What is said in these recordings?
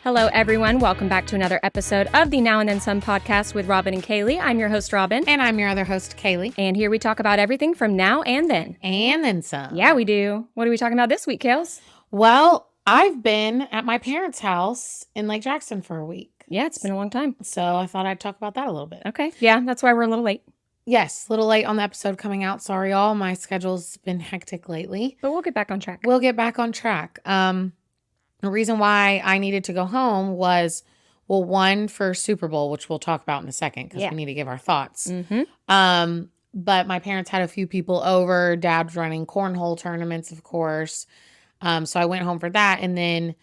Hello, everyone. Welcome back to another episode of the Now and Then Some podcast with Robin and Kaley. I'm your host, Robin. And I'm your other host, Kaley. And here we talk about everything from now and then. And then some. Yeah, we do. What are we talking about this week, Kales? Well, I've been at my parents' house in Lake Jackson for a week. Yeah, it's been a long time. So I thought I'd talk about that a little bit. Okay. Yeah, that's why we're a little late. Yes, a little late on the episode coming out. Sorry, y'all. My schedule's been hectic lately. But we'll get back on track. We'll get back on track. The reason why I needed to go home was, well, one, for Super Bowl, which we'll talk about in a second because we need to give our thoughts. Mm-hmm. But my parents had a few people over. Dad's running cornhole tournaments, of course. So I went home for that. And then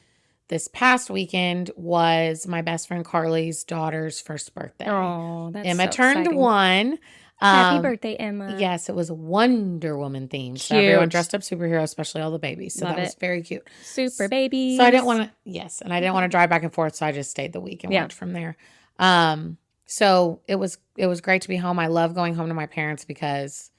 this past weekend was my best friend Carly's daughter's first birthday. Oh, that's Emma so turned exciting. 1. Happy birthday, Emma. Yes, it was a Wonder Woman theme. So Cute. everyone dressed up superhero, especially all the babies. So Love that was it. very cute. Super babies. So I didn't want to, and I didn't want to drive back and forth. So I just stayed the week and went from there. So it was great to be home. I love going home to my parents because,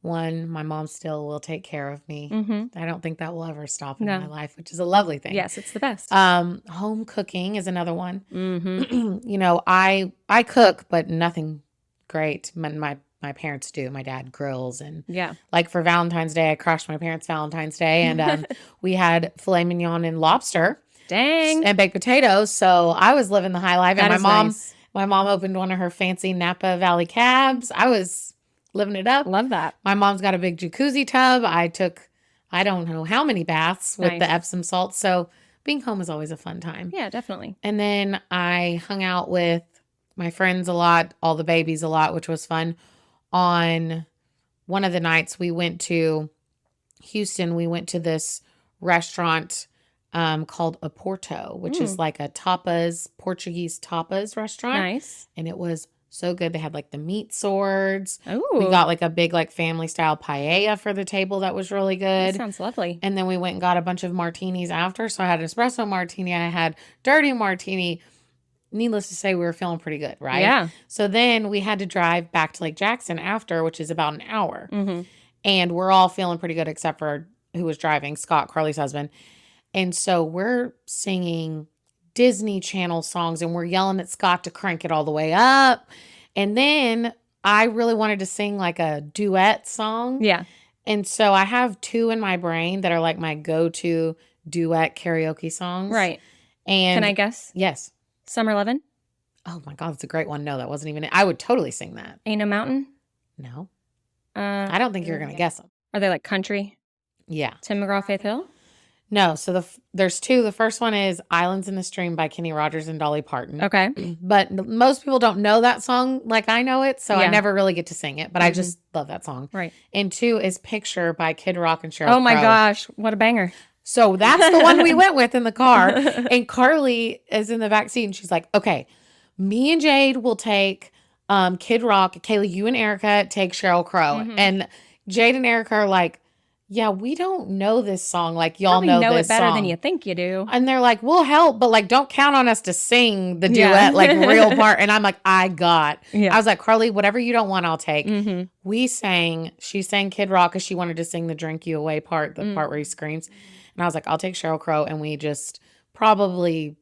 one, my mom still will take care of me. Mm-hmm. I don't think that will ever stop in my life, which is a lovely thing. Yes, it's the best. Home cooking is another one. Mm-hmm. You know, I cook, but nothing great. My parents do. My dad grills, and like for Valentine's Day, I crushed my parents' Valentine's Day, and we had filet mignon and lobster. Dang. And baked potatoes. So I was living the high life. That And is nice. My mom opened one of her fancy Napa Valley cabs. I was living it up. Love that. My mom's got a big jacuzzi tub. I took, I don't know how many baths with the Epsom salts. So being home is always a fun time. Yeah, definitely. And then I hung out with my friends a lot, all the babies a lot, which was fun. On one of the nights we went to Houston, we went to this restaurant called Oporto, which is like a Portuguese tapas restaurant. Nice. And it was so good. They had like the meat swords. Ooh. We got like a big like family style paella for the table that was really good. That sounds lovely. And then we went and got a bunch of martinis after. So I had an espresso martini. I had dirty martini. Needless to say, we were feeling pretty good, right? Yeah. So then we had to drive back to Lake Jackson after, which is about an hour. Mm-hmm. And we're all feeling pretty good except for who was driving, Scott, Carly's husband. And so we're singing Disney Channel songs and we're yelling at Scott to crank it all the way up. And then I really wanted to sing like a duet song. Yeah. And so I have 2 in my brain that are like my go-to duet karaoke songs. Right. And can I guess? Yes. Summer Lovin'? Oh my God, that's a great one. No, that wasn't even it. I would totally sing that. Ain't No Mountain? No. I don't think you're going to guess them. Are they like country? Yeah. Tim McGraw, Faith Hill? No. So there's 2. The first one is Islands in the Stream by Kenny Rogers and Dolly Parton. Okay. But most people don't know that song like I know it. So I never really get to sing it. But I just love that song. Right. And 2 is Picture by Kid Rock and Sheryl Crow. Oh my gosh. What a banger. So that's the one we went with in the car. And Carly is in the back seat and she's like, okay, me and Jade will take Kid Rock. Kaley, you and Erica take Sheryl Crow. Mm-hmm. And Jade and Erica are like, yeah, we don't know this song. Like, y'all Probably know it this better song. than you think you do. And they're like, we'll help, but like, don't count on us to sing the duet, like real part. And I'm like, I was like, Carly, whatever you don't want, I'll take. Mm-hmm. She sang Kid Rock because she wanted to sing the Drink You Away part, the part where he screams. And I was like, I'll take Sheryl Crow. And we probably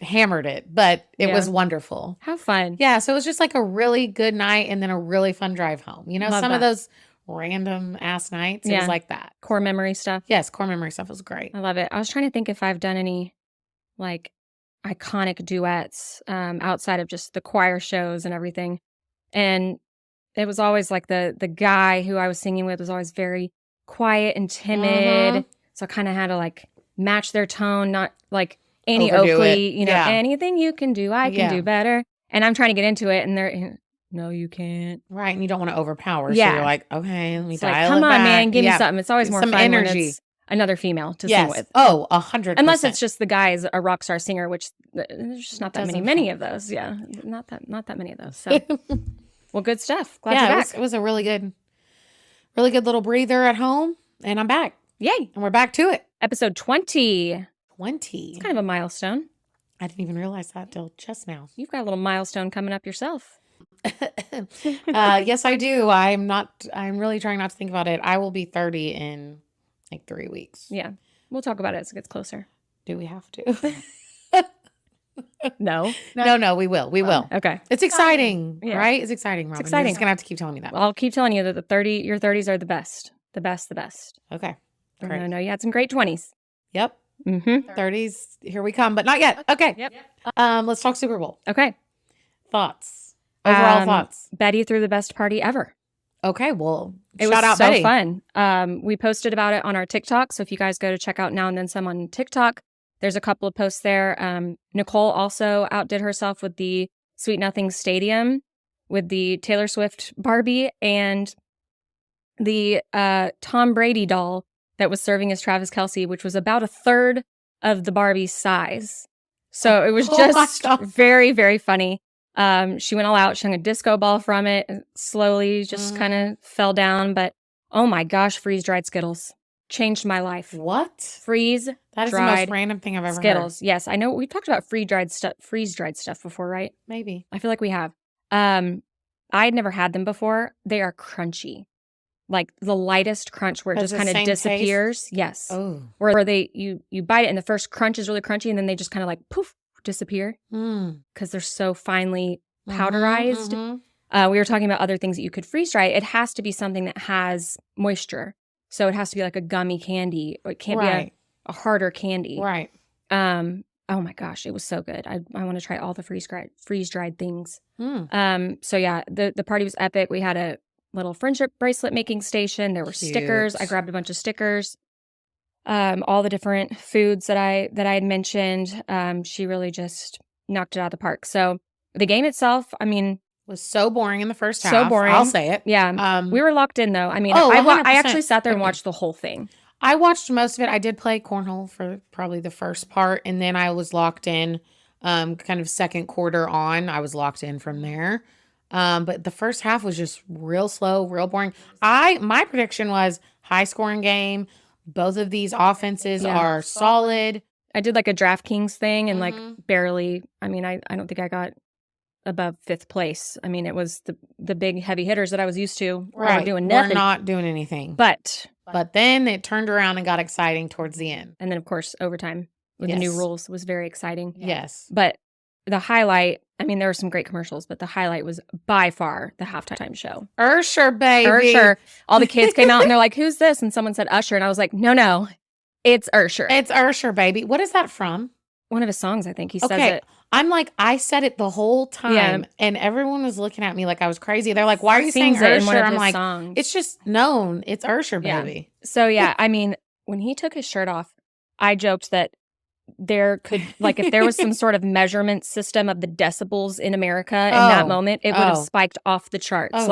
hammered it, but it was wonderful. How fun. Yeah. So it was just like a really good night and then a really fun drive home. You know, Love some that. of those random ass nights. It was like that. Core memory stuff. Yes. Core memory stuff was great. I love it. I was trying to think if I've done any like iconic duets outside of just the choir shows and everything. And it was always like the guy who I was singing with was always very quiet and timid. So I kind of had to like match their tone, not like Annie Overdo Oakley, it. you know, anything you can do, I can do better. And I'm trying to get into it and they're, no, you can't. Right. And you don't want to overpower. Yeah. So you're like, okay, let me It's dial like, come it on, back. man, give me something. It's always more Some fun energy. when it's another female to Yes. sing with. Oh, 100%. Unless it's just the guy is a rock star singer, which there's just not that Doesn't many of those. Yeah, not that many of those. So, well, good stuff. Glad you're back. It was a really good little breather at home, and I'm back. Yay! And we're back to it. Episode 20. 20. It's kind of a milestone. I didn't even realize that till just now. You've got a little milestone coming up yourself. Yes, I do. I'm really trying not to think about it. I will be 30 in like 3 weeks. Yeah, we'll talk about it as it gets closer. Do we have to? No. No, we will. We will. Okay. It's exciting, Yeah. right? It's exciting, Robin. You're exciting. just going to have to keep telling me that. Well, I'll keep telling you that your 30s are the best. The best, the best. Okay. And Great. I know you had some great 20s. Yep. Mm-hmm. 30s, here we come, but not yet. Okay. Yep. Let's talk Super Bowl. Okay. Thoughts. Overall thoughts. Betty threw the best party ever. Okay, well, It shout was out so Betty. fun. We posted about it on our TikTok. So if you guys go to check out Now and Then Some on TikTok, there's a couple of posts there. Nicole also outdid herself with the Sweet Nothing Stadium with the Taylor Swift Barbie and the Tom Brady doll that was serving as Travis Kelce, which was about a third of the Barbie's size. So it was Oh my just God. very, very funny. She went all out. She hung a disco ball from it, and slowly just kind of fell down. But oh my gosh, freeze-dried Skittles changed my life. What? That is Freeze-dried the most random thing I've ever Skittles. Yes, I know we've talked about freeze-dried stuff before, right? heard. Maybe. I feel like we have. I had never had them before. They are crunchy. Like the lightest crunch where it Has just the kind of same disappears. taste? Yes. Oh. Where you bite it and the first crunch is really crunchy and then they just kind of like poof, disappear because they're so finely powderized. We were talking about other things that you could freeze dry. It has to be something that has moisture. So it has to be like a gummy candy. Or it can't be a harder candy. Right. Oh my gosh, it was so good. I want to try all the freeze dried things. So yeah, the party was epic. We had a little friendship bracelet making station. There were stickers. I grabbed a bunch of stickers. All the different foods that I had mentioned. She really just knocked it out of the park. So the game itself, I mean, Was so boring in the first half. so boring. I'll say it. Yeah, we were locked in though. I mean, Oh, I 100%. actually sat there and watched the whole thing. I watched most of it. I did play cornhole for probably the first part, and then I was locked in kind of second quarter on. I was locked in from there. But the first half was just real slow, real boring. My prediction was high scoring game. Both of these offenses are solid. I did like a DraftKings thing and like barely, I mean, I don't think I got above 5th place. I mean, it was the big heavy hitters that I was used to. Right. We're doing nothing. We're not doing anything. But then it turned around and got exciting towards the end. And then of course overtime with the new rules was very exciting. Yes. But the highlight, I mean, there were some great commercials, but the highlight was by far the halftime show. Usher, baby. Usher. All the kids came out and they're like, "Who's this?" And someone said Usher. And I was like, no, it's Usher. It's Usher, baby. What is that from? One of his songs, I think. He says Okay. it. I'm like, I said it the whole time, and everyone was looking at me like I was crazy. They're like, "Why are you saying Sings it in Usher?" one of I'm his like, songs. "It's just known. It's Usher, baby." So yeah, I mean, when he took his shirt off, I joked that there could, like, if there was some sort of measurement system of the decibels in America in that moment, it would have spiked off the charts.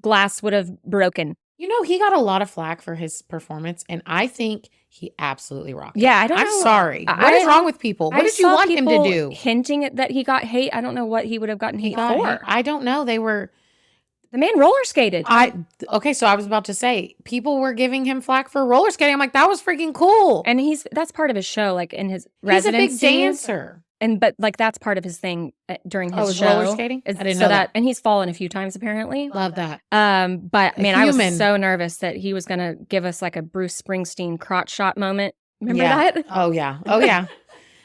Glass would have broken. You know, he got a lot of flack for his performance, and I think he absolutely rocked it. Yeah, I don't know. I'm sorry. What is wrong with people? What did you want him to do? Hinting that he got hate. I don't know what he would have gotten hate for. I don't know. They were... The man roller skated. Okay, so I was about to say, people were giving him flack for roller skating. I'm like, that was freaking cool. And that's part of his show, like in his residency. He's a big dancer. But like that's part of his thing during his show. Roller skating? I didn't know that. And he's fallen a few times apparently. Love that. But man, I was so nervous that he was gonna give us like a Bruce Springsteen crotch shot moment. Remember that? Oh yeah. Oh yeah.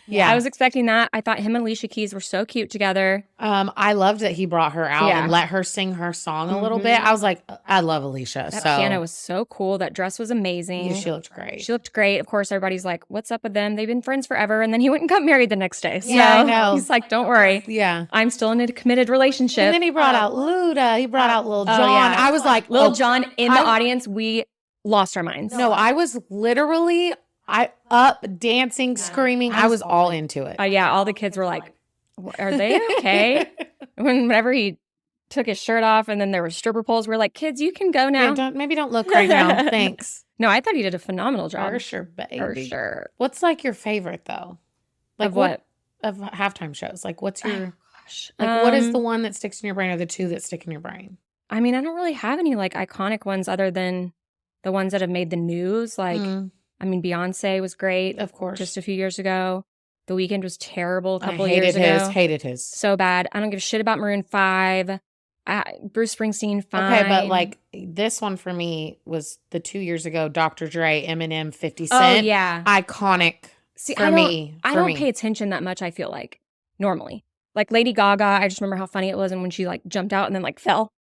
Yeah. I was expecting that. I thought him and Alicia Keys were so cute together. I loved that he brought her out and let her sing her song a little bit. I was like, I love Alicia. That piano was so cool. That dress was amazing. Yeah, she looked great. She looked great. Of course, everybody's like, what's up with them? They've been friends forever. And then he went and got married the next day. So yeah, I know. He's like, don't worry. Yeah. I'm still in a committed relationship. And then he brought out Luda. He brought out Lil Jon. I was like, Lil Jon in the audience. We lost our minds. No, I was literally... up dancing, screaming. I was all into it. Yeah, all the kids were like, "Are they okay?" Whenever he took his shirt off, and then there were stripper poles, we're like, "Kids, you can go now." Yeah, maybe don't look right now. Thanks. No, I thought he did a phenomenal job. For sure, baby. For sure. What's like your favorite though? Like of what? Of halftime shows? Like, what's your? Like, what is the one that sticks in your brain, or the two that stick in your brain? I mean, I don't really have any like iconic ones other than the ones that have made the news, like. I mean, Beyonce was great. Of course. Just a few years ago. The Weeknd was terrible a couple years ago. Hated his. So bad. I don't give a shit about Maroon 5. Bruce Springsteen, fine. Okay, but like this one for me was the 2 years ago, Dr. Dre, Eminem, 50 Cent. Oh, yeah. Iconic See, For me. I don't pay attention that much, I feel like, normally. Like Lady Gaga, I just remember how funny it was and when she like jumped out and then like fell.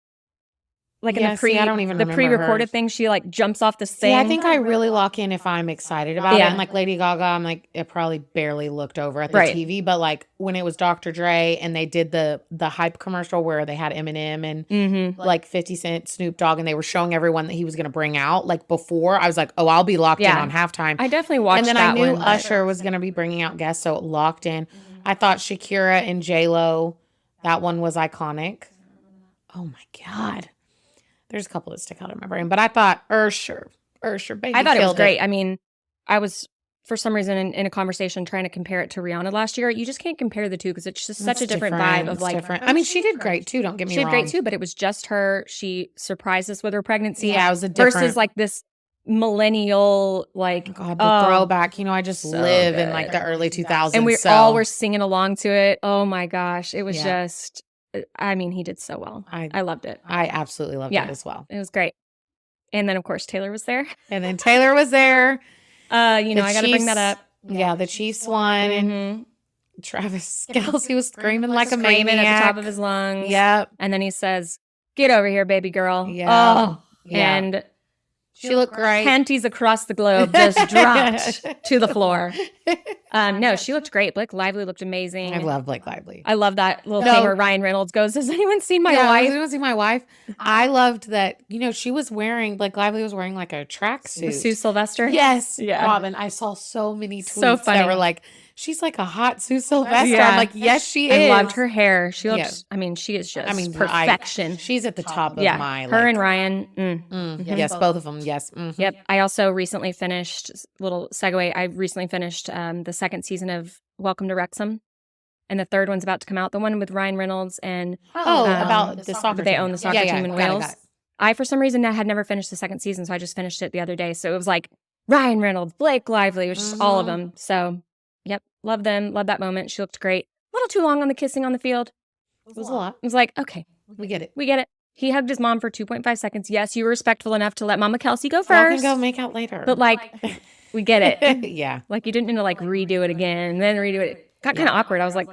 Like in Yeah, see, I don't even the remember pre-recorded her. thing, she like jumps off this See, thing. I think I really lock in if I'm excited about it. Yeah. And like Lady Gaga, I'm like, it probably barely looked over at the Right. TV. But like when it was Dr. Dre and they did the hype commercial where they had Eminem and like 50 Cent, Snoop Dogg, and they were showing everyone that he was going to bring out. Like before, I was like, oh, I'll be locked in on halftime. I definitely watched that And then I knew one, but- Usher was going to be bringing out guests, so it locked in. I thought Shakira and J-Lo, that one was iconic. Oh my God. There's a couple that stick out in my brain, but I thought Usher, baby, I thought it was killed great. I mean, I was for some reason in a conversation trying to compare it to Rihanna last year. You just can't compare the two because it's just such a different vibe of like. Different. I mean, she did great too. Don't get me wrong. She did great too, but it was just her. She surprised us with her pregnancy. Yeah, it was a different versus like this millennial like God, the throwback. You know, I just so live in good. like the early 2000s, and we so. all were singing along to it. Oh my gosh, it was Yeah. just. I mean, he did so well. I loved it. I absolutely loved it as well. It was great. And then of course Taylor was there. And then Taylor was there. You know, I got to bring that up. Yeah, the Chiefs won, and Travis Kelce was screaming like a Screaming maniac at the top of his lungs. Yep. And then he says, "Get over here, baby girl." Yeah. Oh, Yeah. and She looked great. panties across the globe just dropped to the floor. No, she looked great. Blake Lively looked amazing. I love Blake Lively. I love that little thing where Ryan Reynolds goes, "Has anyone seen my wife?" Has anyone seen my wife? I loved that, you know, she was wearing, Blake Lively was wearing like a tracksuit. Sue Sylvester. Yes. Yeah. Robin, I saw so many tweets So funny. that were like, she's like a hot Sue Sylvester. Yeah. I'm like, yes, she I is. loved her hair. She looks, Yes. I mean, she is just perfection. perfection. She's at the top of Yeah. my, Her and Ryan. Yes, both of them. Yes. Yep. I also recently finished, little segue, I recently finished the second season of Welcome to Wrexham. And the third one's about to come out. The one with Ryan Reynolds and About the soccer they team. own the soccer team in Wales. I, for some reason, had never finished the second season, so I just finished it the other day. So it was like Ryan Reynolds, Blake Lively, it was just all of them. So, yep, love them, love that moment. She looked great. A little too long on the kissing on the field. It was a lot. It was like, okay, We get it. we get it. He hugged his mom for 2.5 seconds. Yes, you were respectful enough to let Mama Kelsey go Y'all first. can go make out later. But like, we get it. Yeah. Like you didn't need to like redo it again, and then redo it. It got kind of awkward. I was like,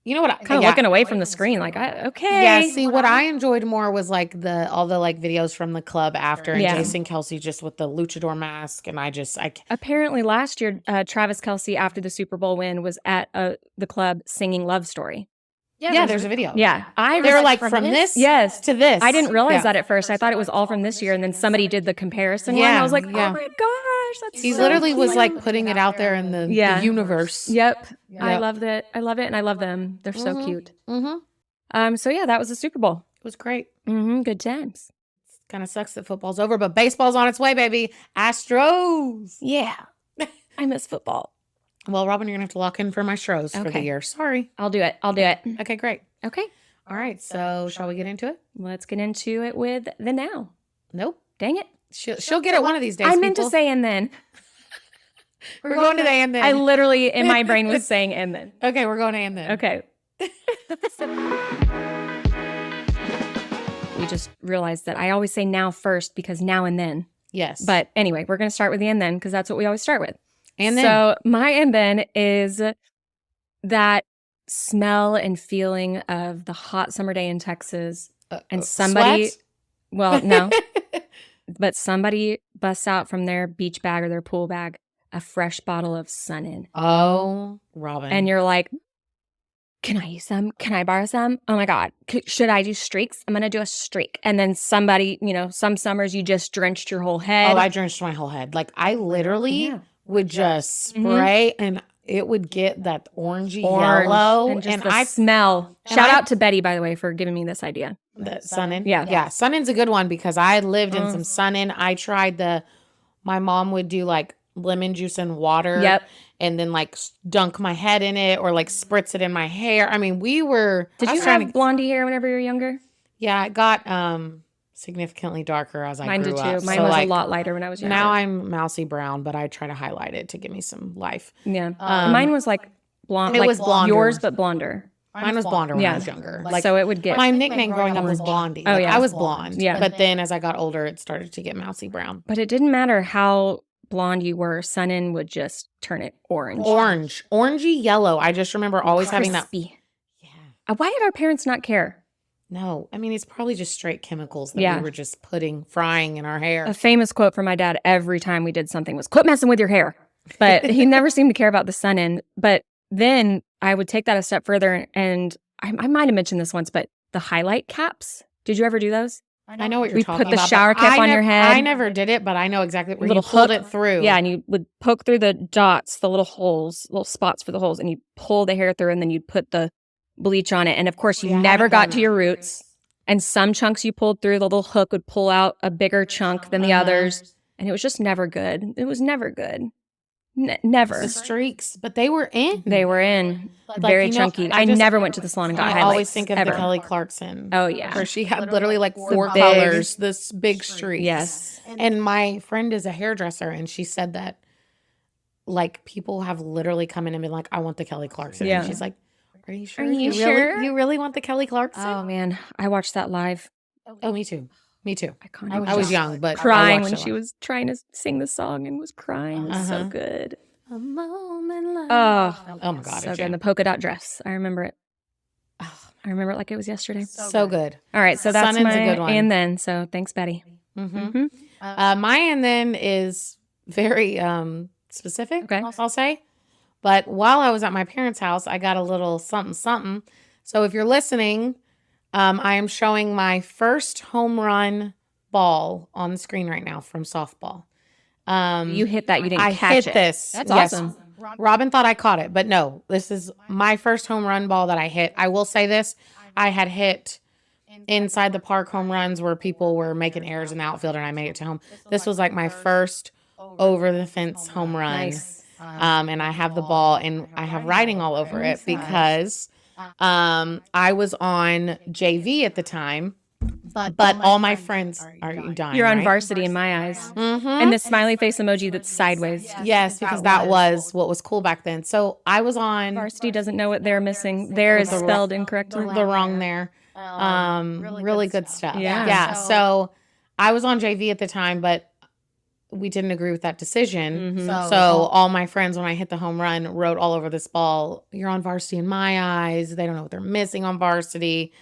You know what? kind of looking away from the screen, like, okay. Yeah, see, what I enjoyed more was like all the like videos from the club after, and Yeah. Jason Kelsey just with the luchador mask, and I Apparently last year, Travis Kelsey, after the Super Bowl win, was at the club singing Love Story. yeah, there's a video. Yeah. They were like from this Yes. to this. I didn't realize Yeah. that at first. I thought it was all from this year, and then somebody did the comparison one. Yeah, I was like, yeah. oh my gosh, that's He so literally was cute. like putting it out there in the universe. Yep. I Yep. loved it. I love it, and I love them. They're so cute. Mm-hmm. So yeah, that was the Super Bowl. It was great. Good times. Kind of sucks that football's over, but baseball's on its way, baby. Astros. Yeah. I miss football. Well, Robin, you're gonna have to lock in for my Stros for the Okay. year. Sorry. I'll do it. I'll do it. Okay, great. Okay. All right. So, shall we get into it? Let's get into it with the now. Nope. Dang it. She'll get it one of these days. I meant to people. say and then. We're going to the and then. I literally, in my brain, was saying and then. Okay, we're going to and then. Okay. We just realized that I always say now first because now and then. Yes. But anyway, we're going to start with the and then because that's what we always start with. And then. So my and then is that smell and feeling of the hot summer day in Texas and somebody, sweat? well, no, but somebody busts out from their beach bag or their pool bag a fresh bottle of Sun-In. Oh, Robin. And you're like, can I use some? Can I borrow some? Oh my God. Should I do streaks? I'm going to do a streak. And then somebody, you know, some summers you just drenched your whole head. Oh, I drenched my whole head. Like I literally would just spray and it would get that orangey yellow. And just the smell. Shout out to Betty, by the way, for giving me this idea. The Sun-In. Yeah. Yeah. Sun-In's a good one because I lived in some Sun-In. I tried my mom would do like lemon juice and water. Yep. And then like dunk my head in it or like spritz it in my hair. I mean, Did you have blondie hair whenever you were younger? Yeah, it got significantly darker as I Mine grew did up. too. Mine So, was like, a lot lighter when I was younger. now I'm mousy brown, but I try to highlight it to give me some life. Yeah. Mine was like blonde. It like was blonder. yours, but blonder. Mine was blonder when I was younger. Like so it would get. my nickname growing up was Blondie. Oh, Like, yeah. I was blonde. Yeah. But then as I got older, it started to get mousy brown. But it didn't matter how blonde you were, sun in would just turn it orange. Orangey yellow. I just remember always having that. Crispy. Yeah. Why did our parents not care? No, I mean, it's probably just straight chemicals that we were just frying in our hair. A famous quote from my dad every time we did something was, quit messing with your hair. But he never seemed to care about the sun in. But then I would take that a step further, and I might have mentioned this once, but the highlight caps, did you ever do those? I know what you're We talking put the about. shower cap on your head. I never did it, but I know exactly where Little you pulled hook. it through. Yeah, and you would poke through the dots, the little holes, little spots for the holes, and you'd pull the hair through, and then you'd put the bleach on it. And of course, you never got to your roots. And some chunks you pulled through, the little hook would pull out a bigger chunk than the others. And it was just never good. It was never good. Never. The streaks, but they were in. They were in. Very chunky. I never went to the salon and got highlights. I always think of ever. the Kelly Clarkson. Oh, yeah. Where she had literally like 4 big colors, this big streaks. Yes. And my friend is a hairdresser, and she said that like people have literally come in and been like, I want the Kelly Clarkson. Yeah. And she's like, are you sure? Are you sure? You really want the Kelly Clarkson? Oh, man. I watched that live. Oh, me too. Me too. Iconic. I was young, but crying when she was trying to sing the song and was crying. It was so Uh-huh. good. A moment Oh my God. so it's good. And the polka dot dress. I remember it. I remember it like it was yesterday. so good. All right, so that's Sun-in's my a good one. and then. So thanks, Betty. Mm-hmm. My and then is very specific, Okay. I'll say. But while I was at my parents' house, I got a little something. So if you're listening, I am showing my first home run ball on the screen right now from softball. You hit that. You didn't I catch hit it. this. That's Yes. awesome. Robin thought I caught it, but no, this is my first home run ball that I hit. I will say this. I had hit inside the park home runs where people were making errors in the outfield and I made it to home. This was like my first over the fence home run. Nice. And I have the ball and I have writing all over it because I was on JV at the time. But all my friends are dying. You're on right? varsity in my eyes. Mhm. And the smiley face emoji that's sideways. Yes, because that was what was cool back then. So I was on Varsity doesn't know what they're missing. There is spelled incorrectly. the wrong there. Really good stuff. Yeah. Yeah. So I was on JV at the time, but we didn't agree with that decision. Mhm. So all my friends, when I hit the home run, wrote all over this ball, "You're on varsity in my eyes. They don't know what they're missing on varsity."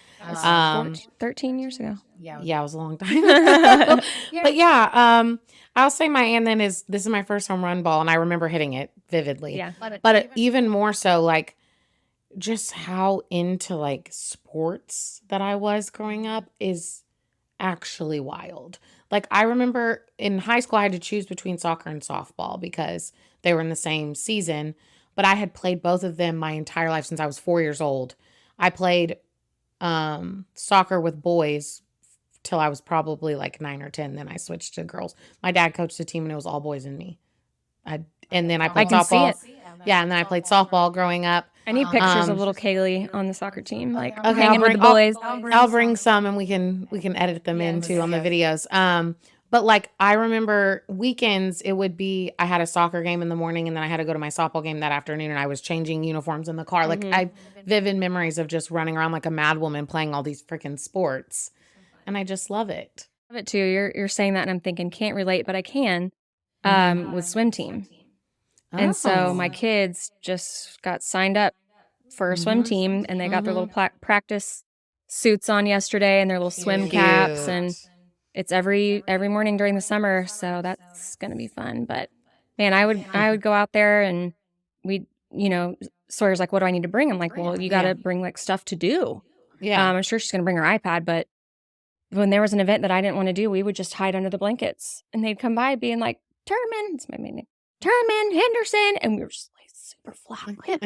13 years ago. Yeah, it was a long time. But yeah, I'll say my and then this is my first home run ball, and I remember hitting it vividly. Yeah. But even more so, like just how into like sports that I was growing up is actually wild. Like I remember in high school, I had to choose between soccer and softball because they were in the same season. But I had played both of them my entire life since I was 4 years old. I played soccer with boys till I was probably like 9 or 10. Then I switched to girls. My dad coached a team and it was all boys and me. And then I played can see softball. it. Yeah, and then I played softball growing up. I need pictures of little Kaylee on the soccer team, like Okay, hanging with the boys. I'll bring some and we can edit them in too on the videos. But like I remember weekends, it would be I had a soccer game in the morning and then I had to go to my softball game that afternoon and I was changing uniforms in the car. Like I vivid memories of just running around like a mad woman playing all these freaking sports. And I just love it. Love it too. You're saying that and I'm thinking can't relate, but I can with swim team. And so my kids just got signed up for a swim team and they got their little practice suits on yesterday and their little swim caps and it's every morning during the summer, so that's going to be fun. But man, I would go out there and Sawyer's like, what do I need to bring? I'm like, well, you got to bring like stuff to do. Yeah. I'm sure she's going to bring her iPad, but when there was an event that I didn't want to do, we would just hide under the blankets and they'd come by being like, Turman, it's my main name, Turman, Henderson. And we were just like super flat,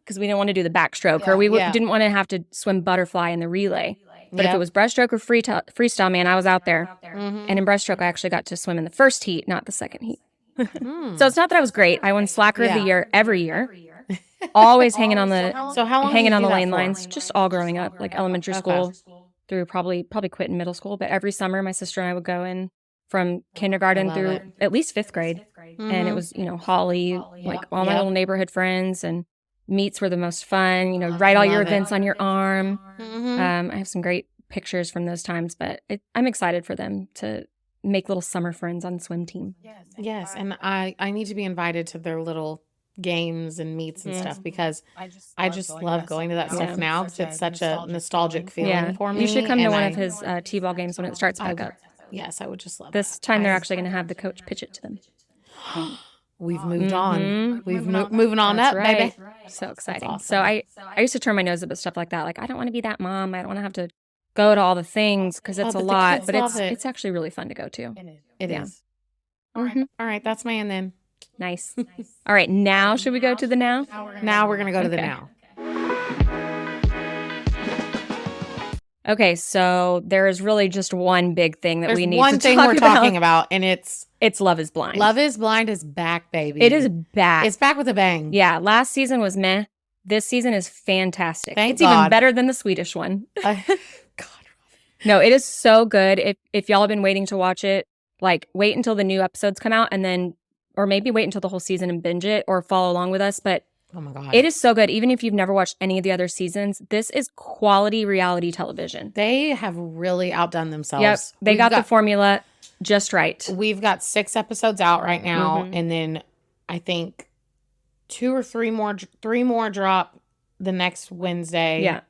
because we didn't want to do the backstroke or we didn't want to have to swim butterfly in the relay. But if it was breaststroke or freestyle, man, I was out there. And in breaststroke, I actually got to swim in the first heat, not the second heat. So it's not that I was great. I won slacker of the year every year. Always hanging on the lane lines, just all growing up, like elementary school through probably quit in middle school. But every summer, my sister and I would go in from kindergarten through at least 5th grade. And it was, Holly, like all my little neighborhood friends, and meets were the most fun. Write all your events on your arm. I have some great pictures from those times, but I'm excited for them to make little summer friends on the swim team. Yes, and I need to be invited to their little games and meets and stuff because I just love going to that stuff now because it's such a nostalgic feeling for me. You should come to and one of his T-ball games when it starts back up. Yes, I would just love This that. time they're actually going to have the coach pitch it to them. We've moved on. We've moving on That's up, right. baby. So exciting. awesome. So I used to turn my nose up at stuff like that. Like, I don't want to be that mom. I don't want to have to go to all the things because it's a but the lot. kids But love it. it's actually really fun to go to. It Yeah. is. All right, that's my and then. Nice. All right, now should we go to the now? Now we're gonna go to the Okay. now. Okay, so there is really just one big thing that There's we need one to thing talk we're about. talking about, and it's Love is Blind. Love is Blind is back, baby. It is back. It's back with a bang. Yeah, last season was meh. This season is fantastic. Thank it's even God. better than the Swedish one. God. No, it is so good. If y'all have been waiting to watch it, like wait until the new episodes come out and then, or maybe wait until the whole season and binge it or follow along with us. But Oh my God. it is so good. Even if you've never watched any of the other seasons, this is quality reality television. They have really outdone themselves. Yep. They got the formula just right. We've got 6 episodes out right now, and then I think 2 or 3 more drop the next Wednesday. Yeah.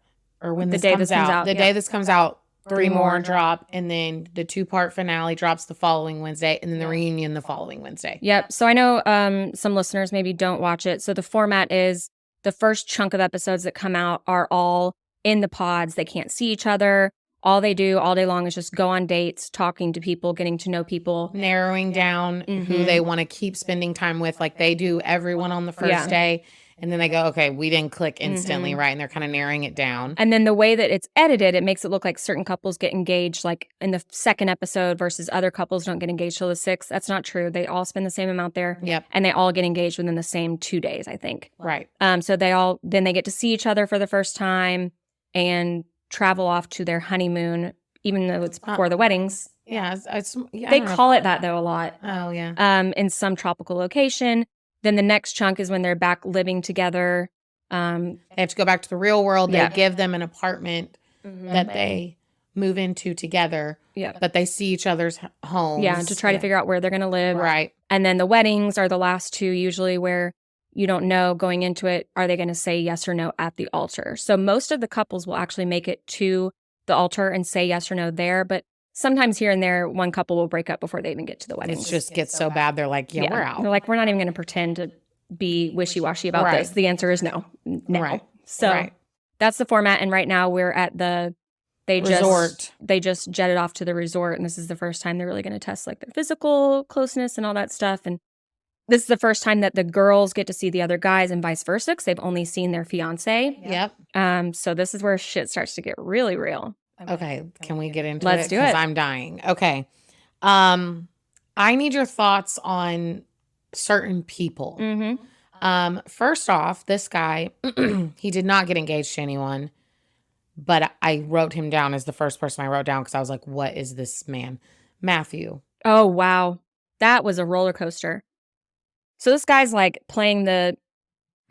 Or when The this day comes this comes out. out, The yeah. day this comes out, 3 3 more more. drop, and then the 2-part finale drops the following Wednesday, and then the reunion the following Wednesday. Yep. So I know some listeners maybe don't watch it. So the format is the first chunk of episodes that come out are all in the pods. They can't see each other. All they do all day long is just go on dates, talking to people, getting to know people. Narrowing down who they want to keep spending time with, like they do everyone on the first day. And then they go, okay, we didn't click instantly, right? And they're kind of narrowing it down. And then the way that it's edited, it makes it look like certain couples get engaged like in the second episode versus other couples don't get engaged till the 6th. That's not true. They all spend the same amount there. Yep. And they all get engaged within the same 2 days, I think. Right. So then they get to see each other for the first time and travel off to their honeymoon, even though it's before the weddings. Yeah. They call it that though a lot. Oh, yeah. In some tropical location. Then the next chunk is when they're back living together. They have to go back to the real world. Yeah. They give them an apartment that they move into together. Yeah. But they see each other's homes. Yeah, to try to figure out where they're going to live. Right. And then the weddings are the last 2 usually where you don't know going into it, are they going to say yes or no at the altar? So most of the couples will actually make it to the altar and say yes or no there. But sometimes here and there, one couple will break up before they even get to the wedding. It just gets so bad. They're like, yeah, we're out. They're like, we're not even going to pretend to be wishy-washy about Right. this. The answer is no. No. Right. So Right. that's the format. And right now we're at the Resort. They just jetted off to the resort. And this is the first time they're really going to test like their physical closeness and all that stuff. And this is the first time that the girls get to see the other guys and vice versa because they've only seen their fiance. Yep. So this is where shit starts to get really real. Okay. Can we get into Let's it? do 'Cause it. I'm dying. Okay. I need your thoughts on certain people. Mm-hmm. First off, this guy, he did not get engaged to anyone, but I wrote him down as the first person I wrote down because I was like, what is this man? Matthew. Oh, wow. That was a roller coaster. So this guy's like playing the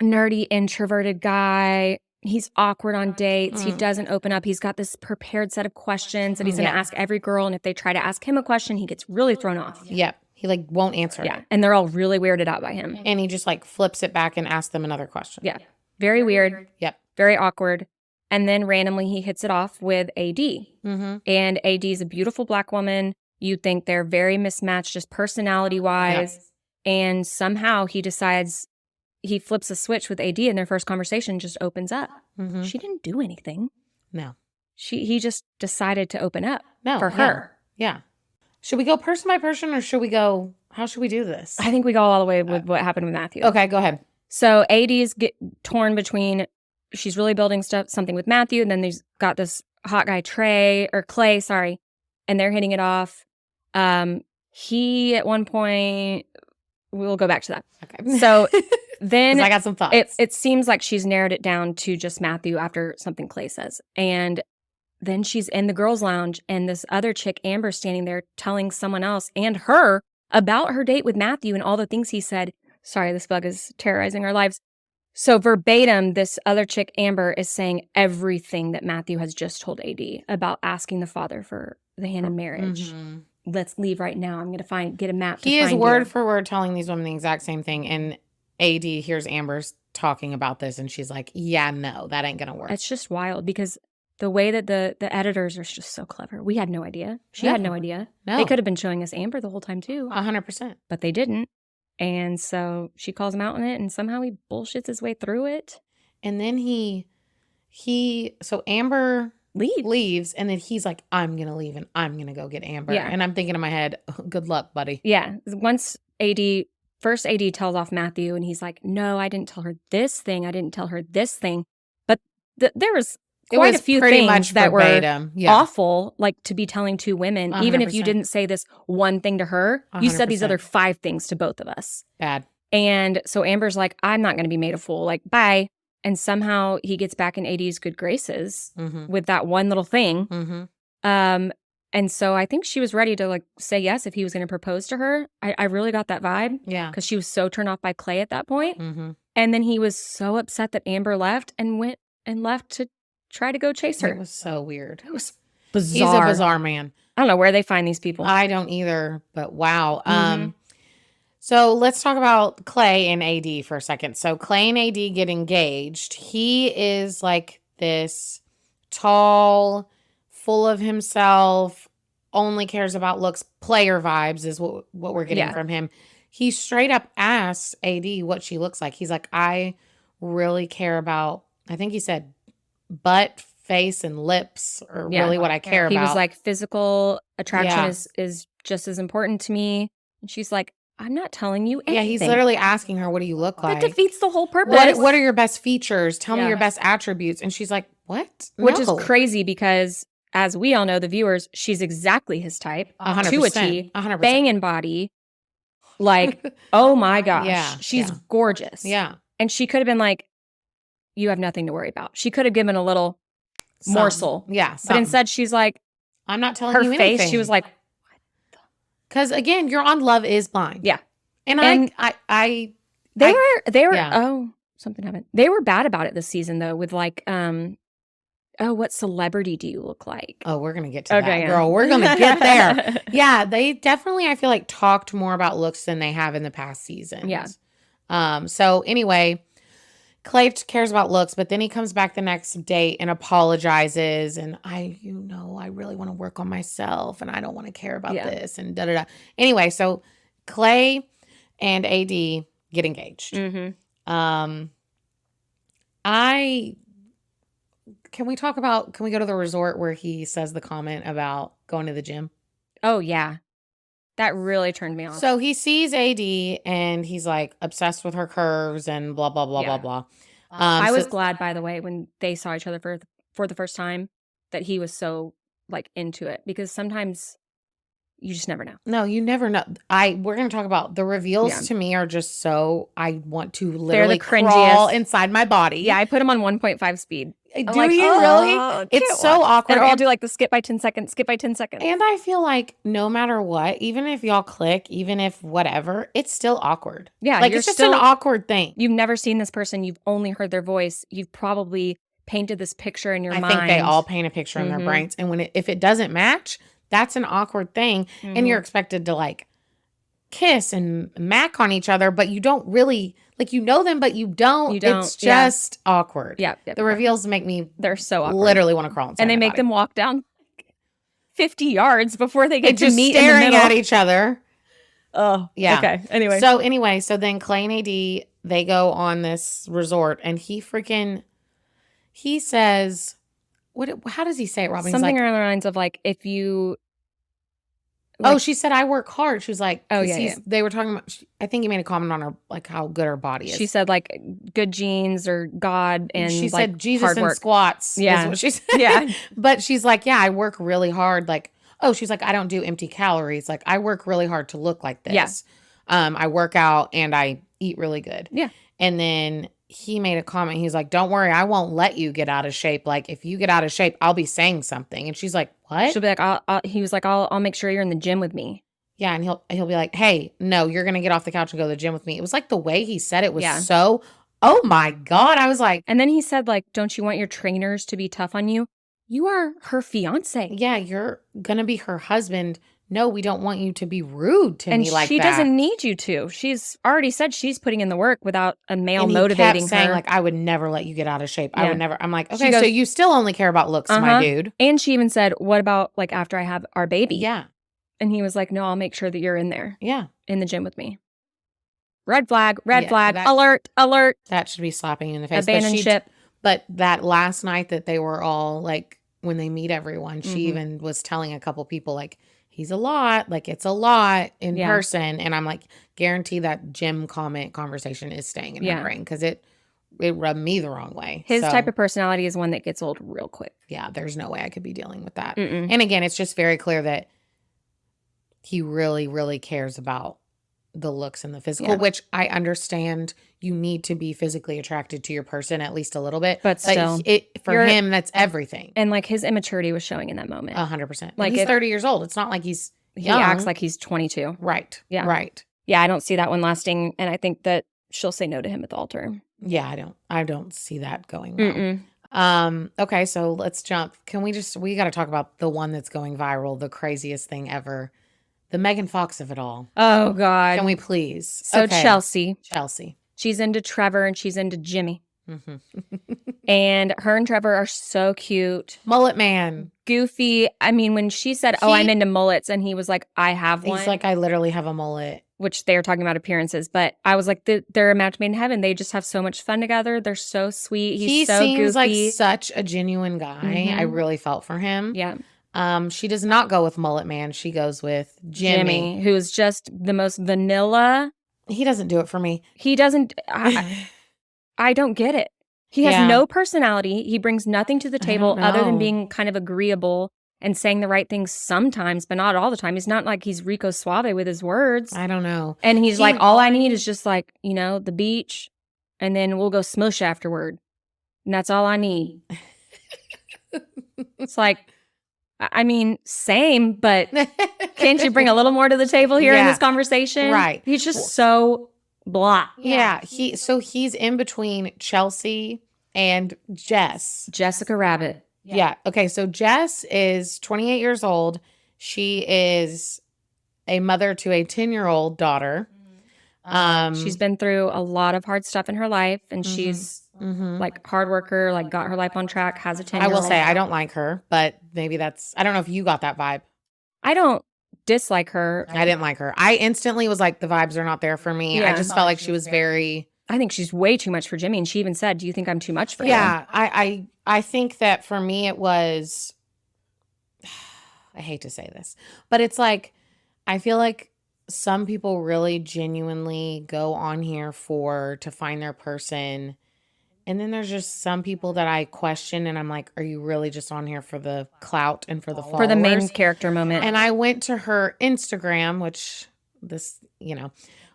nerdy, introverted guy. He's awkward on dates. He doesn't open up. He's got this prepared set of questions that he's going to ask every girl. And if they try to ask him a question, he gets really thrown off. Yep. He like won't answer. Yeah. And they're all really weirded out by him. And he just like flips it back and asks them another question. Yeah. Very weird. Yep. Very awkward. And then randomly he hits it off with AD. Mm-hmm. And AD is a beautiful Black woman. You'd think they're very mismatched just personality-wise. Yep. And somehow he decides, he flips a switch with AD and their first conversation just opens up. Mm-hmm. She didn't do anything. No. He just decided to open up for yeah. her. Yeah. Should we go person by person or should we go, how should we do this? I think we go all the way with what happened with Matthew. Okay, go ahead. So AD's get torn between, she's really building something with Matthew, and then there's got this hot guy Clay, sorry, and they're hitting it off. He at one point, we'll go back to that. Okay. So then I got some thoughts. it seems like she's narrowed it down to just Matthew after something Clay says. And then she's in the girls' lounge and this other chick, Amber, standing there telling someone else and her about her date with Matthew and all the things he said. Sorry, this bug is terrorizing our lives. So verbatim, this other chick, Amber, is saying everything that Matthew has just told AD about asking the father for the hand in marriage. Mm-hmm. let's leave right now. I'm going to get a map to He is find word you. for word telling these women the exact same thing. And AD hears Amber's talking about this and she's like, yeah, no, that ain't going to work. It's just wild because the way that the editors are just so clever. We had no idea. She had no idea. No. They could have been showing us Amber the whole time too. 100%. But they didn't. And so she calls him out on it and somehow he bullshits his way through it. And then so Amber leaves and then he's like, I'm going to leave and I'm going to go get Amber. Yeah. And I'm thinking in my head, oh, good luck, buddy. Yeah. Once first AD tells off Matthew and he's like, no, I didn't tell her this thing. I didn't tell her this thing. But there was quite a few things that were awful, like to be telling two women, 100%. Even if you didn't say this one thing to her, 100%. You said these other 5 things to both of us. Bad. And so Amber's like, I'm not going to be made a fool. Like, bye. And somehow he gets back in AD's good graces with that one little thing. And so I think she was ready to like say yes if he was going to propose to her. I really got that vibe. Yeah. Because she was so turned off by Kaley at that point. And then he was so upset that Amber left and went and left to try to go chase her. It was so weird. It was bizarre. He's a bizarre man. I don't know where they find these people. I don't either, but wow. So let's talk about Kaley and AD for a second. So Kaley and AD get engaged. He is like this tall, full of himself, only cares about looks, player vibes is what we're getting from him. He straight up asks AD what she looks like. He's like, I really care about, I think he said butt, face, and lips are really what I care about. He was like, physical attraction is just as important to me. And she's like, I'm not telling you anything. Yeah, he's literally asking her, what do you look like? That defeats the whole purpose. What are your best features? Tell me your best attributes. And she's like, what? Which is crazy because, as we all know, the viewers, she's exactly his type. 100%. To a T. 100%. Banging body. Like, oh my gosh. Yeah, she's gorgeous. Yeah. And she could have been like, you have nothing to worry about. She could have given a little morsel. Yeah. But instead, she's like, I'm not telling you anything. Her face, she was like, because again, you're on Love Is Blind. Yeah. And they were oh, something happened. They were bad about it this season though, with like, oh, what celebrity do you look like? Oh, we're gonna get to that, girl. We're gonna get there. Yeah, they definitely, I feel like, talked more about looks than they have in the past seasons. Yeah. So anyway, Kaley cares about looks, but then he comes back the next day and apologizes. And I really want to work on myself and I don't want to care about this and da-da-da. Anyway, so Kaley and AD get engaged. Can we go to the resort where he says the comment about going to the gym? Oh, yeah. That really turned me off. So he sees AD and he's like obsessed with her curves and blah, blah, blah, blah, blah. I was glad, by the way, when they saw each other for the first time, that he was so like into it, because sometimes you just never know. No, you never know. We're going to talk about the reveals to me are just so, I want to literally crawl inside my body. Yeah, I put them on 1.5 speed. Do you really? It's so awkward. And I'll do like the skip by 10 seconds, skip by 10 seconds. And I feel like no matter what, even if y'all click, even if whatever, it's still awkward. Yeah. Like it's just an awkward thing. You've never seen this person. You've only heard their voice. You've probably painted this picture in your mind. I think they all paint a picture in their brains. And if it doesn't match, that's an awkward thing. And you're expected to like kiss and mac on each other, but you don't really, like, you know them, but you don't. It's just awkward. Yeah. The reveals make me, they're so awkward. Literally want to crawl inside. And they make them walk down 50 yards before they get to just meet staring in the middle. at each other. Oh, yeah. Okay. Anyway. So then Kaley and AD, they go on this resort and he says, how does he say it, Robin? Something around the lines of like, if you. Like, she said, I work hard. She was like, oh, yeah. They were talking about, I think he made a comment on her, like how good her body is. She said like good genes or God. And she like, said Jesus hard and work. squats. Yeah. Is what she said. Yeah. But she's like, yeah, I work really hard. Like, she's like, I don't do empty calories. Like, I work really hard to look like this. Yeah. I work out and I eat really good. Yeah. And then he made a comment. He's like, don't worry, I won't let you get out of shape. Like, if you get out of shape, I'll be saying something. And she's like, what? She'll be like, he was like, I'll make sure you're in the gym with me. Yeah, and he'll be like, hey, no, you're going to get off the couch and go to the gym with me. It was like the way he said it was so, oh my God. I was like. And then he said like, don't you want your trainers to be tough on you? You are her fiance. Yeah, you're going to be her husband. no, we don't want you to be rude to And me like she that. doesn't need you to. She's already said she's putting in the work without a male And he motivating kept saying, her. like, I would never let you get out of shape. I Yeah. would never. I'm like, She okay, so goes, you still only care about looks, my dude. And she even said, what about like after I have our baby? Yeah. And he was like, no, I'll make sure that you're in there. Yeah. In the gym with me. Red flag, Yeah, flag, alert, alert. That should be slapping you in the face. Abandon ship. But that last night that they were all like, when they meet everyone, she Mhm. even was telling a couple people, like, he's a lot, like it's a lot in Yeah. person. And I'm like, guarantee that gym conversation is staying in her brain because it rubbed me the wrong way. His type of personality is one that gets old real quick. Yeah, there's no way I could be dealing with that. Mm-mm. And again, it's just very clear that he really, really cares about the looks and the physical, which I understand you need to be physically attracted to your person at least a little bit. But still, for him, that's everything. And like his immaturity was showing in that moment. 100%. Like he's 30 years old. It's not like he's young. He acts like he's 22. Right. Yeah. Right. Yeah, I don't see that one lasting. And I think that she'll say no to him at the altar. Yeah, I don't see that going well. Okay, so let's jump. We got to talk about the one that's going viral, the craziest thing ever. The Megan Fox of it all. Oh, God. Can we please? So Chelsea. She's into Trevor and she's into Jimmy. Mm-hmm. And her and Trevor are so cute. Mullet man. Goofy. I mean, when she said, I'm into mullets, and he was like, I have one. He's like, I literally have a mullet. Which they are talking about appearances. But I was like, they're a match made in heaven. They just have so much fun together. They're so sweet. He so seems goofy. Like such a genuine guy. Mm-hmm. I really felt for him. Yeah. She does not go with Mullet Man. She goes with Jimmy, who is just the most vanilla. He doesn't do it for me. He doesn't. I don't get it. He has no personality. He brings nothing to the table other than being kind of agreeable and saying the right things sometimes, but not all the time. He's not like he's Rico Suave with his words. I don't know. And he's like, all I need is just like, the beach, and then we'll go smush afterward. And that's all I need. It's like, I mean, same, but can't you bring a little more to the table here in this conversation? Right. He's just so blah. Yeah. He's in between Chelsea and Jess. Jessica Rabbit. Yeah. Okay. So Jess is 28 years old. She is a mother to a 10-year-old daughter. She's been through a lot of hard stuff in her life, and she's like hard worker, like got her life on track, has a 10-year-old. I will say I don't like her, but maybe I don't know if you got that vibe. I don't dislike her. I didn't like her. I instantly was like, the vibes are not there for me. Yeah. I just felt like she was very... I think she's way too much for Jimmy, and she even said, do you think I'm too much for him? Yeah, I think that for me it was... I hate to say this, but it's like, I feel like some people really genuinely go on here to find their person. And then there's just some people that I question, and I'm like, are you really just on here for the clout and for the followers? For the main character moment. And I went to her Instagram, which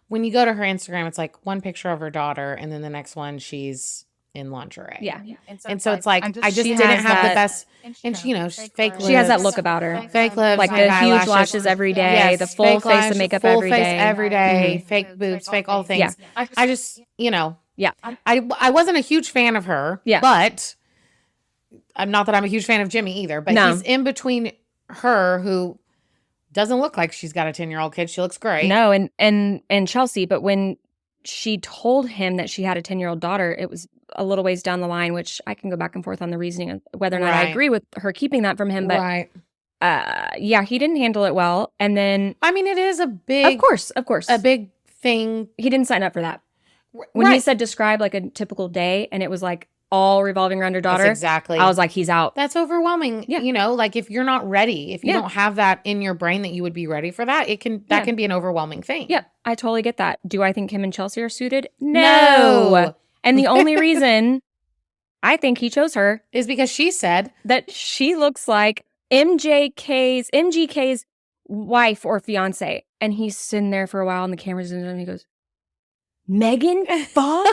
when you go to her Instagram, it's like one picture of her daughter, and then the next one, she's in lingerie. Yeah. And so it's like, I just didn't have the best, and she's fake lips. She has that look about her. Fake lips. Like the huge lashes every day, the full face of makeup every day. Fake boobs, fake all things. Yeah. I just, yeah. I wasn't a huge fan of her. Yeah. But I'm not that I'm a huge fan of Jimmy either, but he's in between her, who doesn't look like she's got a 10-year-old kid. She looks great. No, and Chelsea, but when she told him that she had a 10-year-old daughter, it was a little ways down the line, which I can go back and forth on the reasoning of whether or not I agree with her keeping that from him. But he didn't handle it well. And then, I mean, it is a big, of course, a big thing. He didn't sign up for that. When he said describe like a typical day, and it was like all revolving around her daughter. That's exactly. I was like, he's out. That's overwhelming. Yeah. Like if you're not ready, if you don't have that in your brain that you would be ready for that, that can be an overwhelming thing. Yeah, I totally get that. Do I think him and Chelsea are suited? No. And the only reason I think he chose her is because she said that she looks like MGK's wife or fiance. And he's sitting there for a while and the camera's in and he goes, Megan Fox?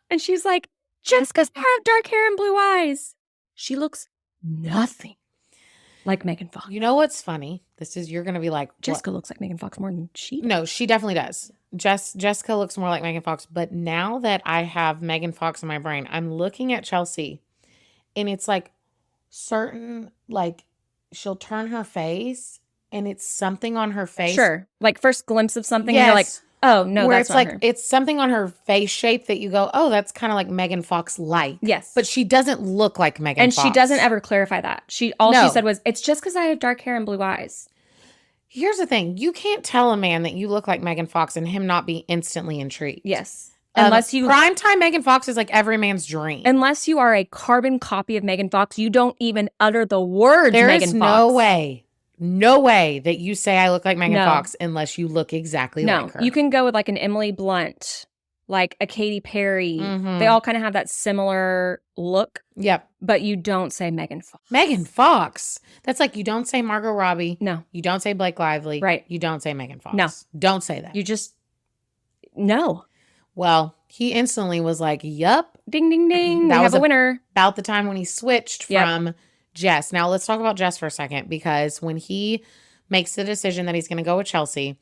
And she's like, Jessica's have dark hair and blue eyes. She looks nothing like Megan Fox. You know what's funny? You're going to be like, Jessica looks like Megan Fox more than she does. No, she definitely does. Jessica looks more like Megan Fox. But now that I have Megan Fox in my brain, I'm looking at Chelsea, and it's like certain, like she'll turn her face and it's something on her face. Sure. Like first glimpse of something and you're like, Yes. oh, no, Where that's it's not like, her. it's something on her face shape that you go, oh, that's kind of like Megan Fox like. Yes. But she doesn't look like Megan And Fox. she doesn't ever clarify that. All she No. said was, it's just because I have dark hair and blue eyes. Here's the thing. You can't tell a man that you look like Megan Fox and him not be instantly intrigued. Yes. Unless you primetime Megan Fox is like every man's dream. Unless you are a carbon copy of Megan Fox, you don't even utter the words There Megan is Fox. no way that you say I look like Megan No. Fox unless you look exactly like her. You can go with like an Emily Blunt, like a Katy Perry. Mhm. They all kind of have that similar look. Yep. But you don't say Megan Fox. Megan Fox. That's like you don't say Margot Robbie. No. You don't say Blake Lively. Right. You don't say Megan Fox. No. Don't say that. You just, no. Well, he instantly was like, yup. Ding, ding, ding. That We was have a winner. About the time when he switched Yep. from Jess. Now, let's talk about Jess for a second, because when he makes the decision that he's going to go with Chelsea,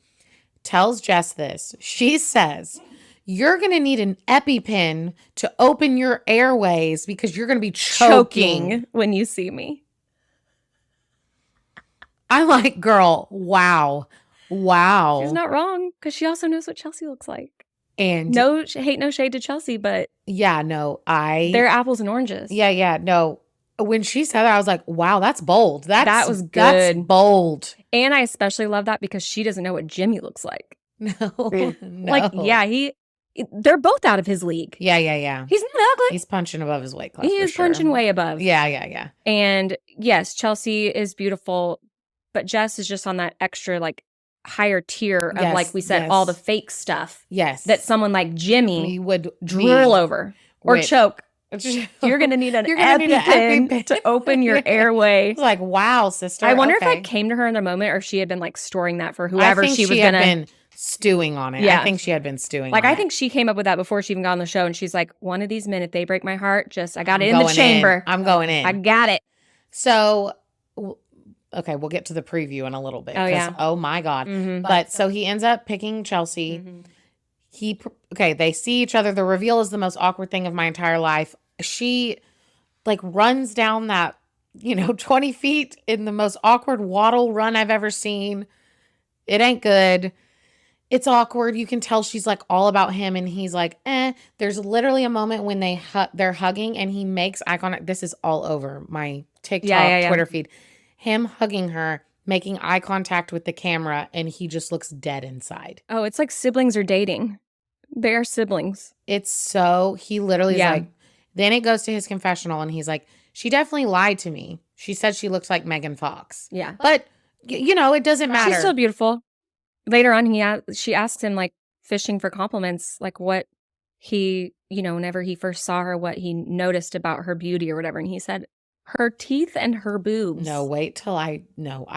tells Jess this. She says, you're going to need an EpiPen to open your airways because you're going to be choking when you see me. I'm like, girl, wow. She's not wrong, because she also knows what Chelsea looks like. And no hate, no shade to Chelsea, but yeah, no, they're apples and oranges. Yeah, no. When she said that, I was like, wow, that's bold. That was good. That's bold. And I especially love that because she doesn't know what Jimmy looks like. No. Like, yeah, they're both out of his league. Yeah. He's not ugly. He's punching above his weight class. He is punching way above. Yeah. And yes, Chelsea is beautiful, but Jess is just on that extra, like, higher tier of, like we said, all the fake stuff. Yes. That someone like Jimmy would drool over or choke. You're going to need an EpiPen to open your airway. It's like, wow, sister. I wonder if that came to her in the moment, or if she had been like storing that for whoever she was going to. been stewing on it. Yeah. I think she had been stewing like, on I it. think she came up with that before she even got on the show. And she's like, one of these men, if they break my heart, I got it in the chamber. I'm going in. I got it. So, okay, we'll get to the preview in a little bit. Oh, yeah. Oh, my God. Mm-hmm. But so he ends up picking Chelsea. Mm-hmm. They see each other. The reveal is the most awkward thing of my entire life. She like runs down that, 20 feet in the most awkward waddle run I've ever seen. It ain't good. It's awkward. You can tell she's like all about him, and he's like, eh. There's literally a moment when they're hugging and he makes eye contact. This is all over my TikTok, Twitter feed. Him hugging her, making eye contact with the camera, and he just looks dead inside. Oh, it's like siblings are dating. They are siblings. He literally is like, then it goes to his confessional, and he's like, she definitely lied to me. She said she looks like Megan Fox. Yeah. But, it doesn't matter. She's still beautiful. Later on, she asked him, like, fishing for compliments, like what he, whenever he first saw her, what he noticed about her beauty or whatever. And he said, her teeth and her boobs. No, wait till I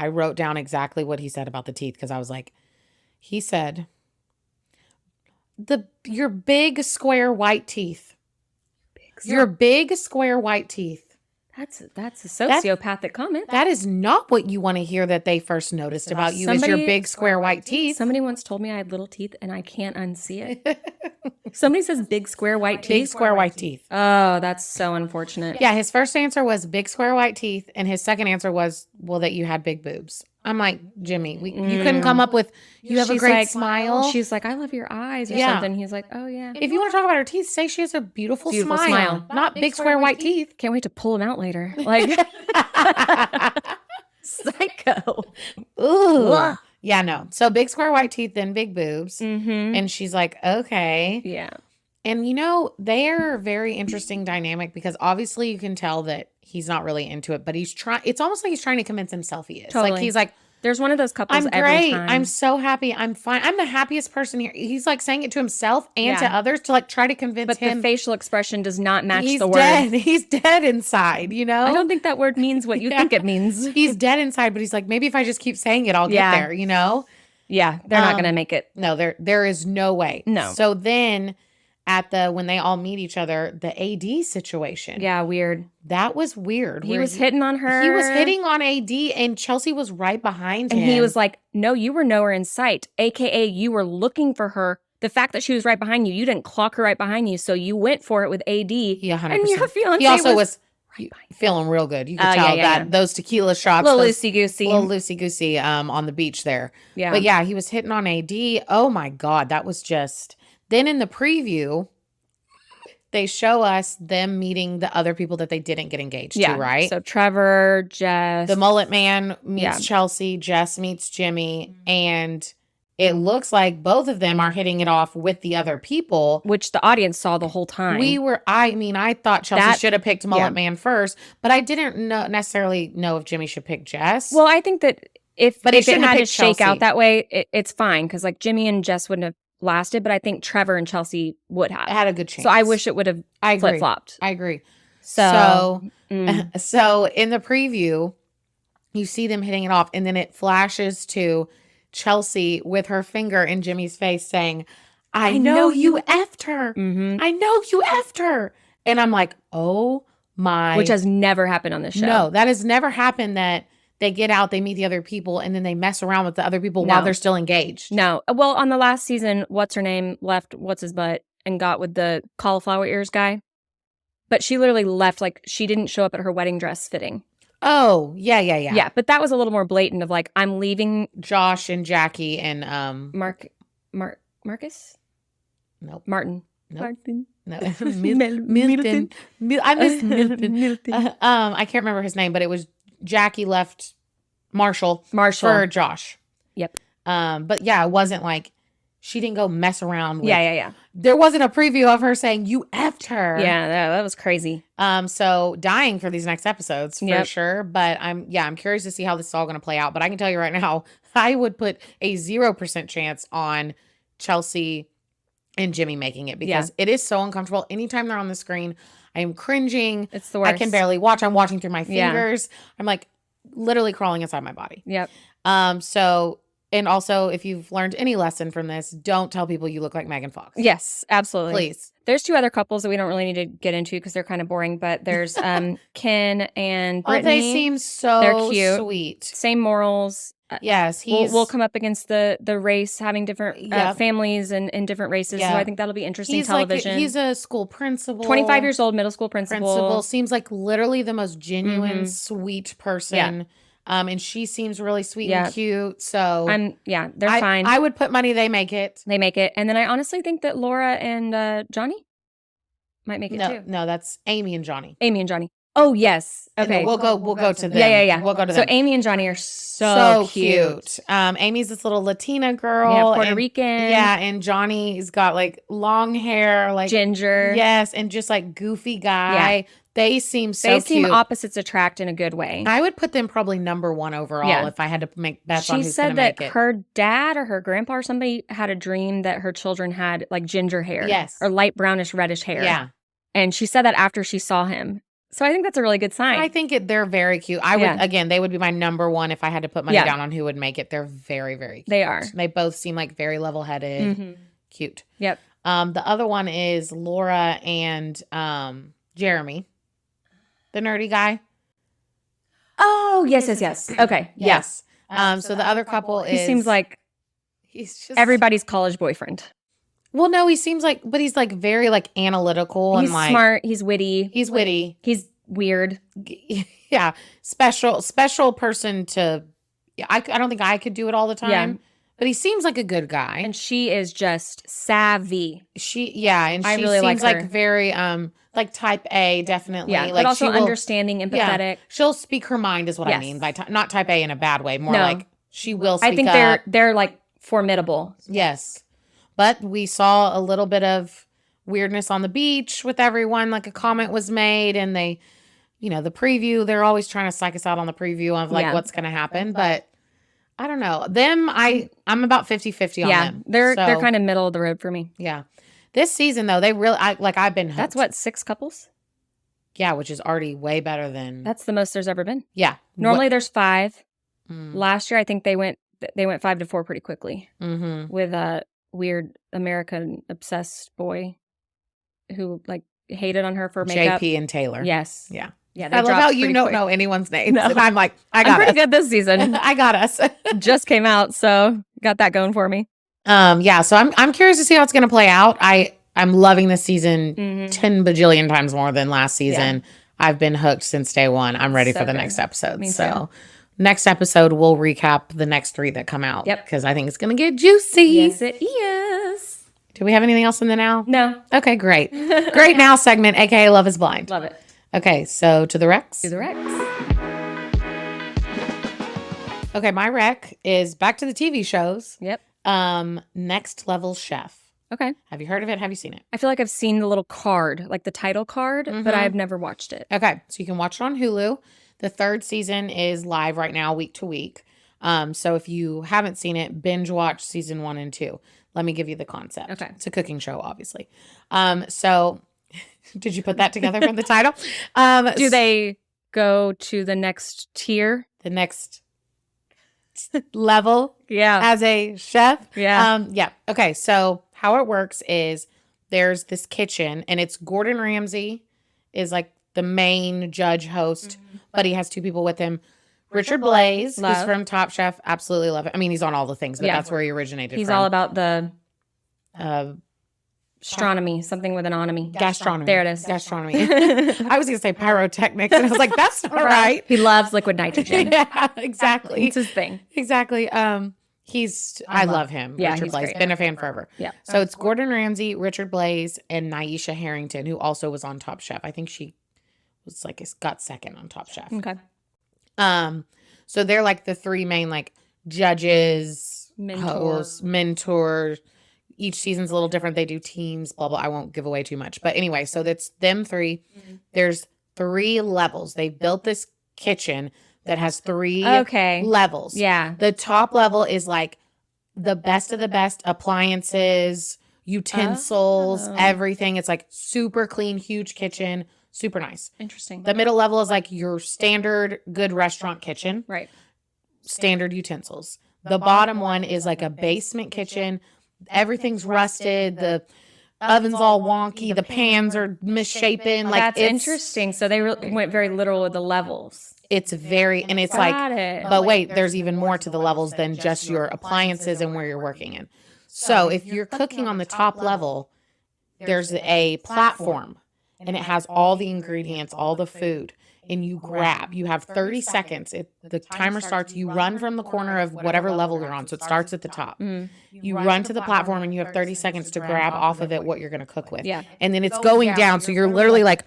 wrote down exactly what he said about the teeth, because I was like, he said, your big square white teeth. Your big square white teeth. That's a sociopathic comment. That is not what you want to hear that they first noticed about you is your big square white teeth. Somebody once told me I had little teeth and I can't unsee it. Somebody says big square white teeth. Big square white teeth. Oh, that's so unfortunate. Yeah, his first answer was big square white teeth, and his second answer was, well, that you had big boobs. I'm like, Jimmy, you couldn't come up with, you have a great smile. She's like, I love your eyes or something. He's like, oh, yeah. If you want to talk about her teeth, say she has a beautiful smile. Not big square white teeth. Can't wait to pull them out later. Like, psycho. Ooh. Yeah, no. So big square white teeth, then big boobs. Mm-hmm. And she's like, okay. Yeah. And they're a very interesting dynamic, because obviously you can tell that he's not really into it, but it's almost like he's trying to convince himself he is. Totally. Like he's like, there's one of those couples I'm every great. time. I'm so happy. I'm fine. I'm the happiest person here. He's like saying it to himself and to others to like try to convince him. But the facial expression does not match the word. Dead. He's dead inside, I don't think that word means what you think it means. He's dead inside, but he's like, maybe if I just keep saying it, I'll get there, Yeah, they're not going to make it. No, there is no way. No. So then when they all meet each other, the AD situation. Yeah, weird. That was weird. He was hitting on her. He was hitting on AD, and Chelsea was right behind him. And he was like, no, you were nowhere in sight. AKA, you were looking for her. The fact that she was right behind you, you didn't clock her right behind you, so you went for it with AD. Yeah, 100%. And your fiance he also was feeling real good. You could Oh, tell yeah. that those tequila shots, Little those loosey-goosey. little loosey-goosey on the beach there. Yeah. But yeah, he was hitting on AD. Oh my God, that was just... Then in the preview, they show us them meeting the other people that they didn't get engaged to, right? So Trevor, Jess. The mullet man meets Yeah. Chelsea, Jess meets Jimmy, and it looks like both of them are hitting it off with the other people. Which the audience saw the whole time. I thought Chelsea should have picked mullet man first, but I didn't necessarily know if Jimmy should pick Jess. Well, I think that if it had to shake Chelsea out that way, it's fine. Because like Jimmy and Jess wouldn't have lasted, but I think Trevor and Chelsea would have. Had a good chance. So I wish it would have flip-flopped. I agree. So in the preview, you see them hitting it off, and then it flashes to Chelsea with her finger in Jimmy's face saying, I know you effed her. Mm-hmm. I know you effed her. And I'm like, oh my. Which has never happened on this show. No, that has never happened, that they get out, they meet the other people, and then they mess around with the other people while they're still engaged. No. Well, on the last season, what's-her-name left what's-his-butt and got with the cauliflower ears guy. But she literally left, like, she didn't show up at her wedding dress fitting. Oh, yeah. Yeah, but that was a little more blatant of, like, I'm leaving. Josh and Jackie and... Marcus? Nope. Martin. Nope. Martin. No. Milton. I miss Milton. I can't remember his name, but it was Jackie left Marshall for Josh. Yep. But yeah, it wasn't like she didn't go mess around with. Yeah. There wasn't a preview of her saying you effed her. Yeah, that was crazy. So dying for these next episodes for sure. But I'm curious to see how this is all going to play out. But I can tell you right now, I would put a 0% chance on Chelsea and Jimmy making it, because it is so uncomfortable. Anytime they're on the screen, I am cringing. It's the worst. I can barely watch. I'm watching through my fingers. I'm like literally crawling inside my body. Yep. So, and also, if you've learned any lesson from this, don't tell people you look like Megan Fox. Yes, absolutely. Please. There's two other couples that we don't really need to get into because they're kind of boring, but there's Ken and Brittany. Oh, they seem so they're cute. Sweet. Same morals. Yes, we'll come up against the race, having different families and different races. So I think that'll be interesting television. He's a school principal. 25 years old, middle school principal. Seems like literally the most genuine, sweet person. Yeah. And she seems really sweet and cute. So they're fine. I would put money they make it. They make it. And then I honestly think that Laura and Johnny might make it too. No, that's Amy and Johnny. Amy and Johnny. Oh, yes. Okay. We'll go to them. Yeah. We'll go to them. So Amy and Johnny are so cute. Amy's this little Latina girl. Yeah, Puerto Rican. Yeah, and Johnny's got like long hair, like ginger. Yes, and just like goofy guy. Yeah. They seem so cute. They seem opposites attract in a good way. I would put them probably number one overall if I had to make bets on who's going to make it. She said that her dad or her grandpa or somebody had a dream that her children had like ginger hair. Yes. Or light brownish reddish hair. Yeah. And she said that after she saw him. So I think that's a really good sign. I think they're very cute. I would, again, they would be my number one if I had to put money down on who would make it. They're very, very cute. They are. They both seem like very level-headed, cute. Yep. The other one is Laura and Jeremy, the nerdy guy. Oh, yes. Okay. Yes. So the other couple is... He seems like he's just everybody's college boyfriend. Well, no, he seems like, but he's like very like analytical and like smart. He's witty. He's He's weird. Yeah, special person to. Yeah, I don't think I could do it all the time. Yeah. But he seems like a good guy, and she is just savvy. And she really seems like very like type A, definitely. Yeah, like but also understanding, empathetic. Yeah, she'll speak her mind, is what I mean by not type A in a bad way. More like she will. Speak I think they're like formidable. Yes. But we saw a little bit of weirdness on the beach with everyone. Like a comment was made and they, the preview, they're always trying to psych us out on the preview of like what's going to happen. But I don't know. Them, I'm about 50-50 on them. They're kind of middle of the road for me. Yeah. This season though, they really, I've been hooked. That's what, 6 couples? Yeah, which is already way better than. That's the most there's ever been. Yeah. Normally there's 5. Last year, I think they went 5 to 4 pretty quickly with a weird American obsessed boy who like hated on her for makeup. JP and Taylor. Yes. Yeah. Yeah. I love how you don't know anyone's names. No. And I'm like, I'm pretty good this season. I got us. Just came out, so got that going for me. Yeah. So I'm curious to see how it's going to play out. I'm loving this season 10 bajillion times more than last season. I've been hooked since day one. I'm ready So for the good. next episode. Me So next episode, we'll recap the next 3 that come out. Yep. Because I think it's going to get juicy. Yes, it is. Do we have anything else in the now? No. Okay, great. Great now segment, aka Love is Blind. Love it. Okay, so to the Rex. To the Rex. Okay, my rec is back to the TV shows. Yep. Next Level Chef. Okay. Have you heard of it? Have you seen it? I feel like I've seen the little card, like the title card, but I've never watched it. Okay, so you can watch it on Hulu. The 3rd season is live right now, week to week. So if you haven't seen it, binge watch season 1 and 2. Let me give you the concept. Okay. It's a cooking show, obviously. So did you put that together from the title? Do they go to the next tier? The next level Yeah. as a chef? Yeah. Yeah. Okay, so how it works is there's this kitchen, and it's Gordon Ramsay is like the main judge host, but he has 2 people with him. Richard Blais, who's from Top Chef, absolutely love it. I mean, he's on all the things, but that's where he originated He's from. all about the astronomy, something with an onomy. Gastronomy. There it is. Gastronomy. I was going to say pyrotechnics, and I was like, that's not right. He loves liquid nitrogen. Yeah, exactly. It's his thing. Exactly. I love him. Yeah, Richard he's Blais. great. Been a fan forever. Yeah. So it's Gordon Ramsay, Richard Blais, and Nyesha Harrington, who also was on Top Chef. I think she was like, got second on Top Chef. Okay. So they're like the 3 main like judges, hosts, mentors. Each season's a little different. They do teams, blah, blah. I won't give away too much. But anyway, so that's them 3. There's 3 levels. They built this kitchen that has 3 levels. Yeah. The top level is like the best of the best appliances, utensils, everything. It's like super clean, huge kitchen, super nice. Interesting. The middle level is like your standard good restaurant kitchen. Right. Standard utensils. The bottom one is like a basement kitchen. Everything's rusted. The oven's all wonky. The pans are misshapen. Like That's interesting. So they went very literal with the levels. It's very, and it's Got like, it. but wait, there's even more to the levels than just your appliances and where you're working in. So if you're cooking on the top level, there's a platform, and it has all the ingredients, all the food, and you grab. You have 30 seconds. The timer starts. You run from the corner of whatever level you're on. So it starts at the top. You run to the platform, and you have 30 seconds to grab off of it what you're going to cook with. Yeah. And then it's going down. So you're literally like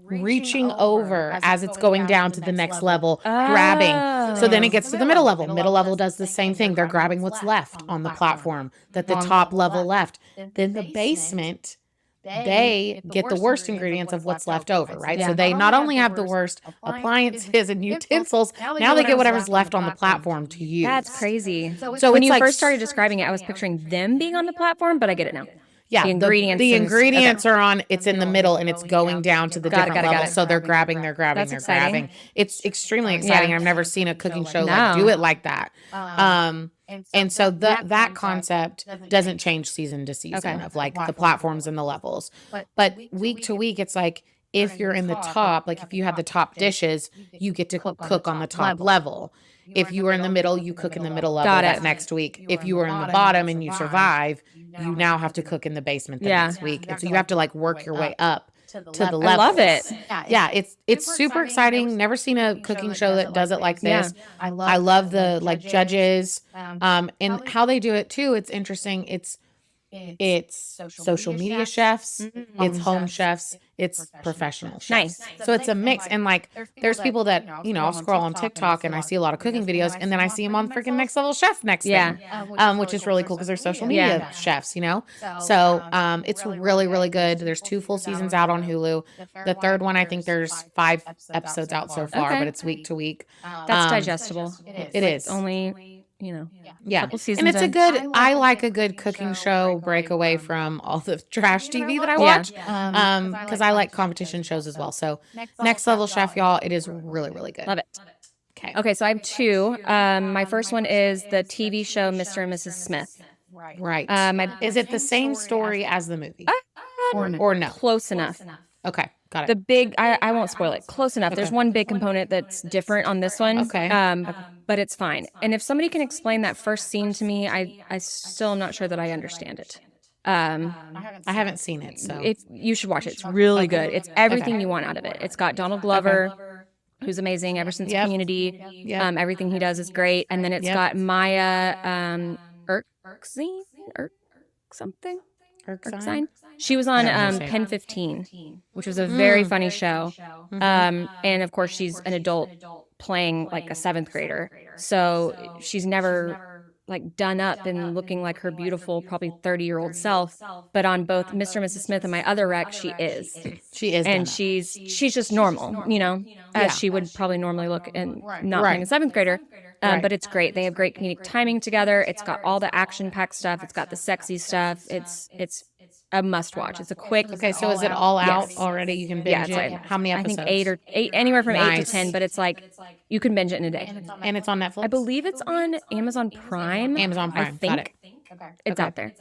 reaching over as it's going down to the next level, grabbing. So then it gets to the middle level. Middle level does the same thing. They're grabbing what's left on the platform that the top level left. Then the basement, they get the worst ingredients of what's left over, right? Yeah. So they not only have the worst appliances and utensils, now they get whatever's left on the platform to use. That's crazy. So When it's you like first started describing it, I was picturing them being on the platform, but I get it now. Yeah, The ingredients The and- ingredients are on. It's in the middle, and it's going down to the different got levels. it. So they're grabbing, they're grabbing, That's they're exciting. grabbing. It's extremely exciting. Yeah. I've never seen a cooking show No. like do it like that. And so that concept doesn't change season to season of like the platforms and the levels. But week to week, it's like if you're in the top, like if you have the top dishes, you get to cook on the top level. If you are in the middle, you cook in the middle level Got that it. next week. If you are in the bottom and you survive, you now have to cook in the basement the next week. And so you have to like work your way up to the levels. I love it. Yeah, it's super exciting. Never seen a cooking show that does it like this. I love the like judges and how they do it too. It's interesting. It's social media chefs, it's home chefs, it's professional chefs. Nice. So it's a mix. And like, there's people that, I'll scroll on TikTok and I see a lot of cooking videos, and then I see them on freaking Next Level Chef next thing, which is really cool because they're social media chefs, So it's really, really good. There's 2 full seasons out on Hulu. The 3rd one, I think there's 5 episodes out so far, but it's week to week. That's digestible. It is. Only, Yeah. couple seasons And it's in. I like a good cooking show break away from all the trash TV that I watch. Because I like competition shows as well. So Next Level Chef, y'all, it is really, really good. Love it. Okay. Okay, so I have 2. My first one is the TV show Mr. and Mrs. Smith. Right. Is it the same story as the movie? Or no? Close enough. Okay. Got it. The big, I won't spoil it. Close enough. There's one big component that's different on this one. Okay. But it's fine. And if somebody can explain that first scene to me, I still am not sure that I understand it. I haven't seen it, so You should watch it. It's really okay. good. It's everything Okay. you want out of it. It's got Donald Okay. Glover, who's amazing ever since Yep. Community. Yep. Everything he does is great. And then it's Yep. got Maya Erkine, something. Erkine? She was I on don't know how to say it. Pen 15, which was a very funny show. Mhm. And of course, she's an adult playing like a seventh grader. So she's never like done up and looking like her beautiful, probably 30-year-old self. But on both Mr. and Mrs. Smith and my other rec, she is. She is And done up. she's just normal, you know, as Yeah. she would probably normally look and not Right. playing a seventh grader. Right. But it's great. They have great comedic timing together. It's got all the action-packed stuff. It's got the sexy stuff. It's a must-watch. It's a quick. Okay, so is it all out Yes. already? You can Yeah, binge it's it? like How many I think episodes? eight, anywhere from 8 to Nice. 10. But it's like you can binge it in a day. And it's on Netflix? I believe it's on Amazon Prime. Amazon Prime. I think Got it. it's Okay. out there.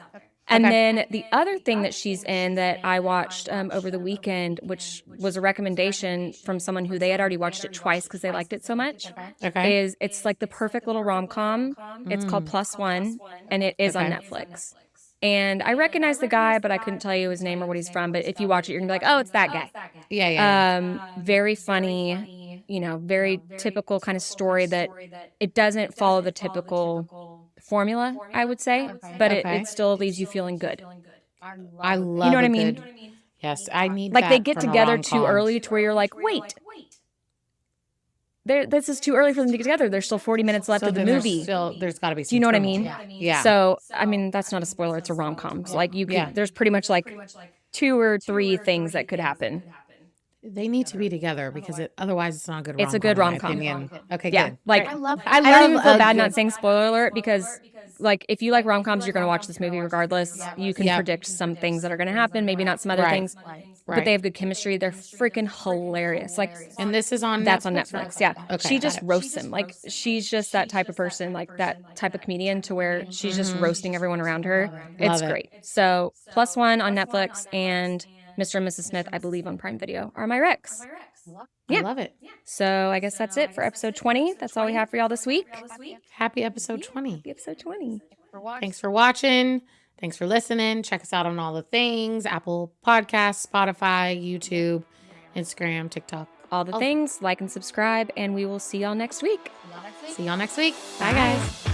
And Okay. then the other thing that she's in that I watched over the weekend, which was a recommendation from someone who they had already watched it twice because they liked it so much, Okay. is it's like the perfect little rom-com. It's called Plus One, and it is on Okay. Netflix. And I recognize the guy, but I couldn't tell you his name or what he's from. But if you watch it, you're gonna be like, oh, it's that guy. Yeah. Very funny, you know, very typical kind of story that it doesn't follow the typical formula, I would say, but Okay. it still leaves you feeling good. I love You know what a I mean? good. Yes, I need Like that they get from a together too rom-com. early to where you're like, wait, this is too early for them to get together. There's still 40 minutes left So of the then there's movie. there's got to be Do some you know what I truth. mean? Yeah. So, I mean, that's not a spoiler. It's a rom-com. So, like, you could, Yeah. there's pretty much like 2 or 3 things that could happen. They need to be together because otherwise it's not a good rom-com. It's a good in my rom-com. opinion. Okay, Yeah, good. like Great. I don't even feel a bad good- not saying spoiler alert because like if you like rom-coms, you're gonna watch this movie regardless. You can Yep. predict some things that are gonna happen, maybe not some other Right. things, Right. but they have good chemistry. They're freaking hilarious. Like And this is on that's Netflix? on Netflix. Yeah, Okay, she got just it. roasts him. Like she's just that type of person, like that type of comedian, to where she's just roasting everyone around her. It's Love it. great. So Plus One on Netflix and Mr. and Mrs. Smith, I believe, on Prime Video are my recs. I Yeah. love it. So I guess that's it for episode 20. That's all we have for y'all this week. Happy episode 20. Happy episode 20. Thanks for watching. Thanks for listening. Check us out on all the things: Apple Podcasts, Spotify, YouTube, Instagram, TikTok. All the things, like and subscribe, and we will see y'all next week. See y'all next week. Bye, guys.